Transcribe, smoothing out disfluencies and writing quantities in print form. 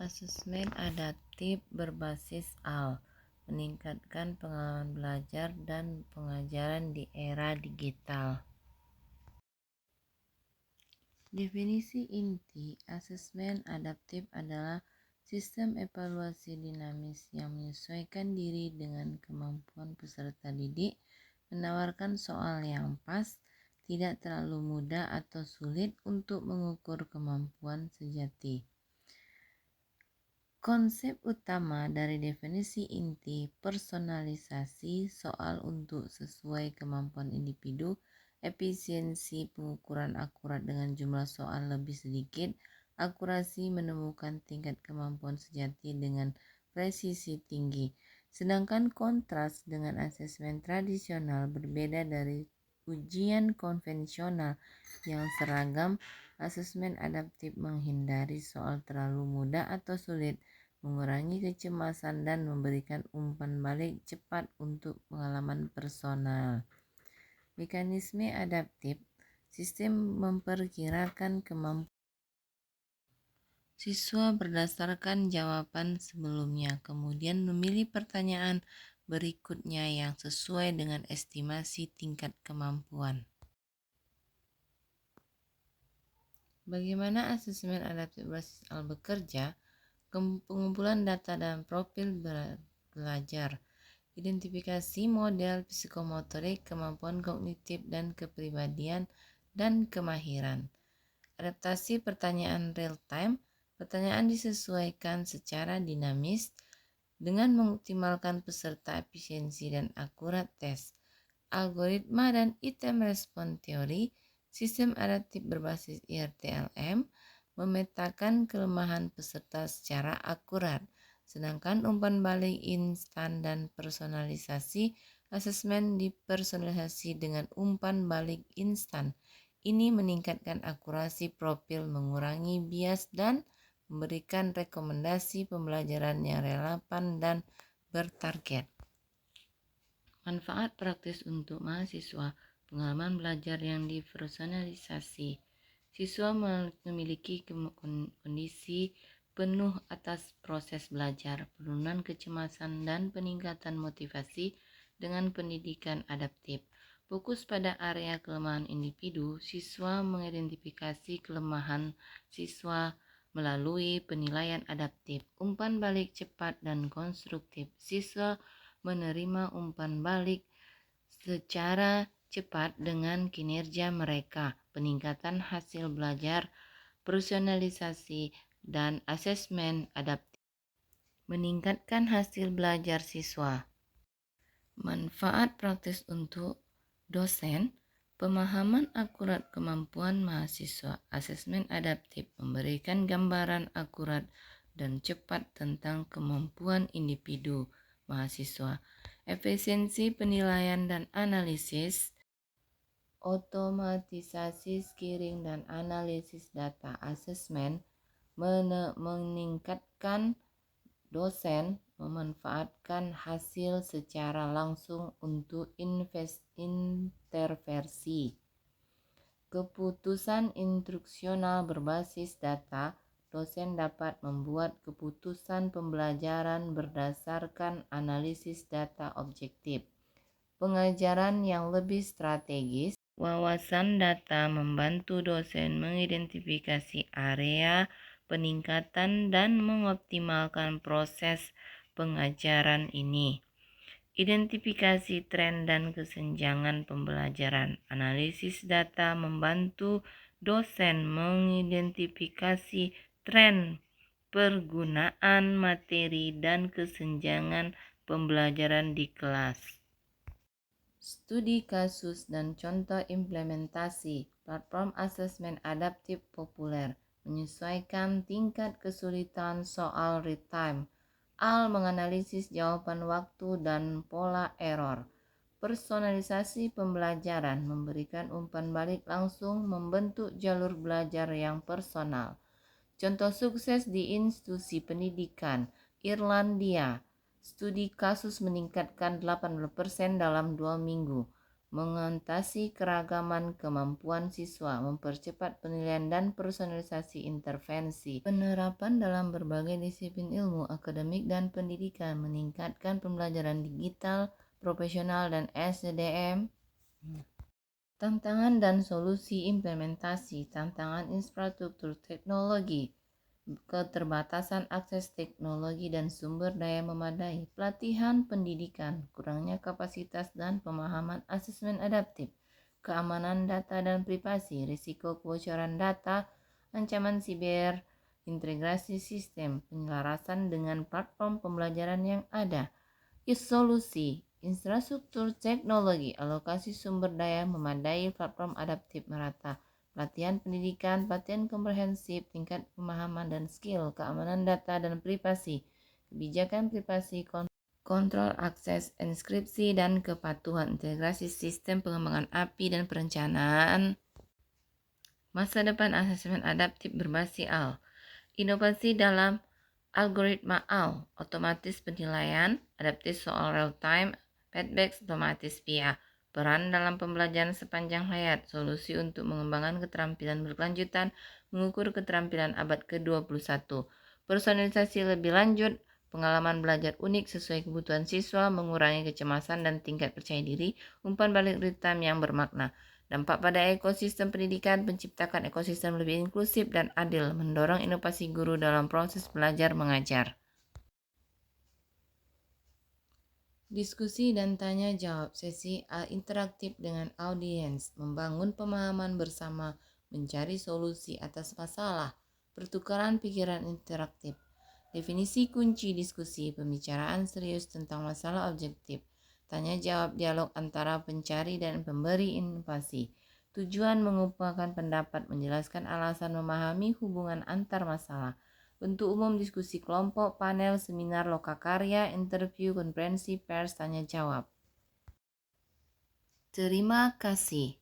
Asesmen adaptif berbasis AL, meningkatkan pengalaman belajar dan pengajaran di era digital. Definisi inti asesmen adaptif adalah sistem evaluasi dinamis yang menyesuaikan diri dengan kemampuan peserta didik, menawarkan soal yang pas, tidak terlalu mudah atau sulit untuk mengukur kemampuan sejati. Konsep utama dari definisi inti personalisasi soal untuk sesuai kemampuan individu, efisiensi pengukuran akurat dengan jumlah soal lebih sedikit, akurasi menemukan tingkat kemampuan sejati dengan presisi tinggi. Sedangkan kontras dengan asesmen tradisional berbeda dari ujian konvensional yang seragam. Asesmen adaptif menghindari soal terlalu mudah atau sulit, mengurangi kecemasan dan memberikan umpan balik cepat untuk pengalaman personal. Mekanisme adaptif, sistem memperkirakan kemampuan siswa berdasarkan jawaban sebelumnya, kemudian memilih pertanyaan berikutnya yang sesuai dengan estimasi tingkat kemampuan. Bagaimana asesmen adaptif berbasis AL bekerja? Pengumpulan data dan profil belajar, identifikasi model psikomotorik, kemampuan kognitif dan kepribadian, dan kemahiran. Adaptasi pertanyaan real time, pertanyaan disesuaikan secara dinamis dengan mengoptimalkan peserta efisiensi dan akurat tes. Algoritma dan item respon teori, sistem adaptif berbasis IRTLM, memetakan kelemahan peserta secara akurat, sedangkan umpan balik instan dan personalisasi, asesmen dipersonalisasi dengan umpan balik instan. Ini meningkatkan akurasi profil, mengurangi bias, dan memberikan rekomendasi pembelajaran yang relevan dan bertarget. Manfaat praktis untuk mahasiswa, pengalaman belajar yang dipersonalisasi. Siswa memiliki kondisi penuh atas proses belajar, penurunan kecemasan, dan peningkatan motivasi dengan pendidikan adaptif. Fokus pada area kelemahan individu, siswa mengidentifikasi kelemahan siswa melalui penilaian adaptif, umpan balik cepat dan konstruktif. Siswa menerima umpan balik secara cepat dengan kinerja mereka, peningkatan hasil belajar, personalisasi, dan asesmen adaptif, meningkatkan hasil belajar siswa. Manfaat praktis untuk dosen, pemahaman akurat kemampuan mahasiswa, asesmen adaptif memberikan gambaran akurat dan cepat tentang kemampuan individu mahasiswa. Efisiensi penilaian dan analisis, otomatisasi scoring dan analisis data asesmen, meningkatkan dosen memanfaatkan hasil secara langsung untuk intervensi. Keputusan instruksional berbasis data, dosen dapat membuat keputusan pembelajaran berdasarkan analisis data objektif. Pengajaran yang lebih strategis, wawasan data membantu dosen mengidentifikasi area peningkatan dan mengoptimalkan proses pengajaran ini. Identifikasi tren dan kesenjangan pembelajaran. Analisis data membantu dosen mengidentifikasi tren penggunaan materi dan kesenjangan pembelajaran di kelas. Studi kasus dan contoh implementasi. Platform asesmen adaptif populer menyesuaikan tingkat kesulitan soal real time. AL menganalisis jawaban waktu dan pola error. Personalisasi pembelajaran memberikan umpan balik langsung, membentuk jalur belajar yang personal. Contoh sukses di institusi pendidikan Irlandia. Studi kasus meningkatkan 80% dalam 2 minggu. mengatasi keragaman kemampuan siswa, mempercepat penilaian dan personalisasi intervensi, penerapan dalam berbagai disiplin ilmu, akademik dan pendidikan, meningkatkan pembelajaran digital, profesional dan SDM, tantangan dan solusi implementasi, tantangan infrastruktur teknologi, keterbatasan akses teknologi dan sumber daya memadai, pelatihan pendidikan, kurangnya kapasitas dan pemahaman asesmen adaptif, keamanan data dan privasi, risiko kebocoran data, ancaman siber, integrasi sistem, penyelarasan dengan platform pembelajaran yang ada, solusi, infrastruktur teknologi, alokasi sumber daya memadai, platform adaptif merata, pelatihan pendidikan, pelatihan komprehensif, tingkat pemahaman dan skill, keamanan data dan privasi, kebijakan privasi, kontrol akses, inskripsi dan kepatuhan, integrasi sistem pengembangan API dan perencanaan masa depan asesmen adaptif berbasis AL, inovasi dalam algoritma AL, otomatis penilaian, adaptif soal real time, feedback otomatis via peran dalam pembelajaran sepanjang hayat, solusi untuk mengembangkan keterampilan berkelanjutan, mengukur keterampilan abad ke-21, personalisasi lebih lanjut, pengalaman belajar unik sesuai kebutuhan siswa, mengurangi kecemasan dan tingkat percaya diri, umpan balik real time yang bermakna. Dampak pada ekosistem pendidikan, menciptakan ekosistem lebih inklusif dan adil, mendorong inovasi guru dalam proses belajar mengajar. Diskusi dan tanya jawab, sesi interaktif dengan audiens, membangun pemahaman bersama, mencari solusi atas masalah, pertukaran pikiran interaktif. Definisi kunci diskusi, pembicaraan serius tentang masalah objektif, tanya jawab dialog antara pencari dan pemberi inovasi. Tujuan mengumpulkan pendapat, menjelaskan alasan, memahami hubungan antar masalah. Bentuk umum diskusi kelompok, panel, seminar, lokakarya, interview, konferensi pers, tanya jawab. Terima kasih.